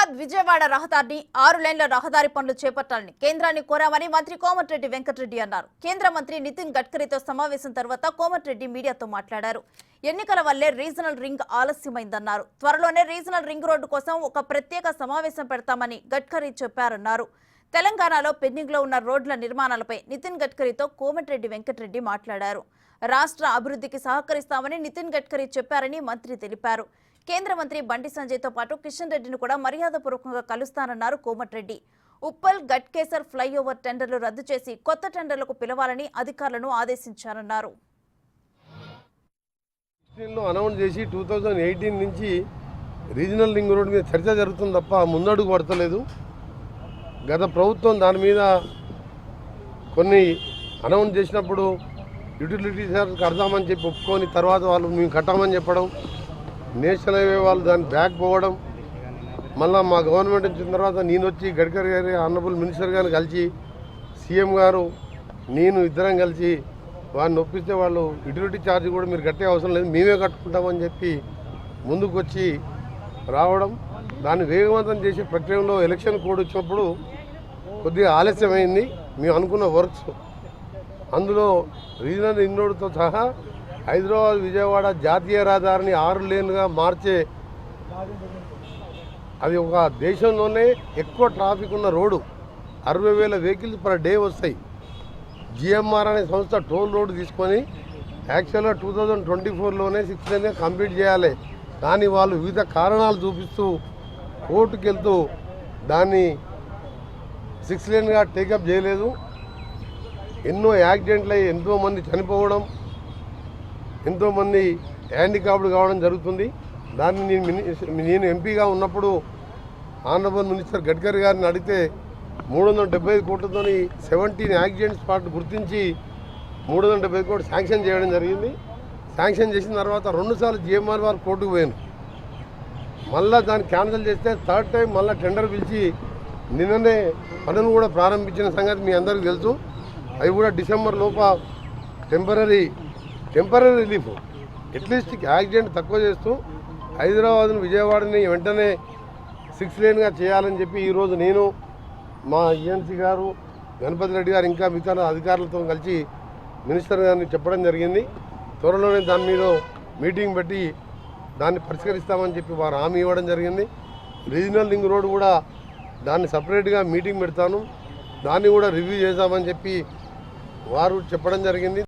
హైదరాబాద్ విజయవాడ రహదారిని 6 లేన్ల రహదారి పనులు చేపట్టాలని కేంద్రాన్ని కోరామని మంత్రి కోమటిరెడ్డి వెంకటరెడ్డి అన్నారు. కేంద్ర మంత్రి నితిన్ గడ్కరీతో సమావేశం తర్వాత కోమటిరెడ్డి మీడియాతో మాట్లాడారు. ఎన్నికల వల్లే రీజనల్ రింగ్ ఆలస్యమైందన్నారు. త్వరలోనే రీజనల్ రింగ్ రోడ్డు కోసం ఒక ప్రత్యేక సమావేశం పెడతామని గడ్కరీ చెప్పారన్నారు. తెలంగాణలో పెండింగ్లో ఉన్న రోడ్ల నిర్మాణాలపై నితిన్ గడ్కరీతో కోమటిరెడ్డి వెంకటరెడ్డి మాట్లాడారు. రాష్ట్ర అభివృద్ధికి సహకరిస్తామని నితిన్ గడ్కరీ చెప్పారని మంత్రి తెలిపారు. కేంద్ర మంత్రి బండి సంజయ్తో పాటు కిషన్ రెడ్డిని కూడా మర్యాదపూర్వకంగా కలుస్తానన్నారు కోమటిరెడ్డి. ఉప్పల్ గట్కేసర్ ఫ్లైఓవర్ టెండర్లు రద్దు చేసి కొత్త టెండర్లకు పిలవాలని అధికారులను ఆదేశించారన్నారు. అనౌన్స్ చేసి 2018 నుంచి రీజనల్ రింగ్ రోడ్ మీద చర్చ జరుగుతుంది తప్ప ముందడుగు పడతలేదు. గత ప్రభుత్వం దాని మీద కొన్ని అనౌన్స్ చేసినప్పుడు యూటిలిటీ చార్జ్ కడదామని చెప్పి ఒప్పుకొని తర్వాత వాళ్ళు మేము కట్టామని చెప్పడం, నేషనల్ హైవే వాళ్ళు దాన్ని బ్యాక్ పోవడం, మళ్ళీ మా గవర్నమెంట్ వచ్చిన తర్వాత నేను వచ్చి గడ్కరీ గారి ఆనరబుల్ మినిస్టర్ గారిని కలిసి సీఎం గారు నేను ఇద్దరం కలిసి వారిని ఒప్పిస్తే వాళ్ళు యూటిలిటీ ఛార్జ్ కూడా మీరు కట్టే అవసరం లేదు, మేమే కట్టుకుంటామని చెప్పి ముందుకు వచ్చి రావడం, దాన్ని వేగవంతం చేసే ప్రక్రియలో ఎలక్షన్ కోడ్ వచ్చినప్పుడు కొద్దిగా ఆలస్యమైంది. మేము అనుకున్న వర్క్స్ అందులో రీజనల్ రింగ్ రోడ్తో సహా హైదరాబాద్ విజయవాడ జాతీయ రహదారిని 6 లేన్లుగా మార్చే, అది ఒక దేశంలోనే ఎక్కువ ట్రాఫిక్ ఉన్న రోడ్డు, 60,000 వెహికల్స్ పర్ డే వస్తాయి. జిఎంఆర్ అనే సంస్థ టోల్ రోడ్డు తీసుకొని యాక్చువల్గా 2024లోనే 6 లేన్గా కంప్లీట్ చేయాలి. కానీ వాళ్ళు వివిధ కారణాలు చూపిస్తూ కోర్టుకు వెళ్తూ దాన్ని 6 లేన్గా టేకప్ చేయలేదు. ఎన్నో యాక్సిడెంట్లు అయ్యి ఎంతోమంది చనిపోవడం, ఎంతోమంది హ్యాండిక్యాప్డ్ కావడం జరుగుతుంది. దాన్ని నేను ఎంపీగా ఉన్నప్పుడు ఆనరబుల్ మినిస్టర్ గడ్కరీ గారిని అడిగితే 375 కోట్లతో 17 యాక్సిడెంట్ స్పాట్ గుర్తించి 375 కోట్లు శాంక్షన్ చేయడం జరిగింది. శాంక్షన్ చేసిన తర్వాత 2 సార్లు జిఎంఆర్ వారు కోర్టుకు పోయాను. మళ్ళీ దాన్ని క్యాన్సిల్ చేస్తే థర్డ్ టైం మళ్ళీ టెండర్ పిలిచి నిన్ననే పనులు కూడా ప్రారంభించిన సంగతి మీ అందరికీ తెలుసు. అవి కూడా డిసెంబర్ లోప టెంపరీ రిలీఫ్, అట్లీస్ట్ యాక్సిడెంట్ తక్కువ చేస్తూ హైదరాబాద్ను విజయవాడని వెంటనే 6 లేన్గా చేయాలని చెప్పి ఈరోజు నేను మా ఈఎన్సీ గారు గణపతి రెడ్డి గారు ఇంకా మిగతా అధికారులతో కలిసి మినిస్టర్ గారిని చెప్పడం జరిగింది. త్వరలోనే దాని మీద మీటింగ్ పెట్టి దాన్ని పరిష్కరిస్తామని చెప్పి వారు హామీ ఇవ్వడం జరిగింది. రీజనల్ రింగ్ రోడ్ కూడా దాన్ని సపరేట్గా మీటింగ్ పెడతాను, దాన్ని కూడా రివ్యూ చేద్దామని చెప్పి వారు చెప్పడం జరిగింది.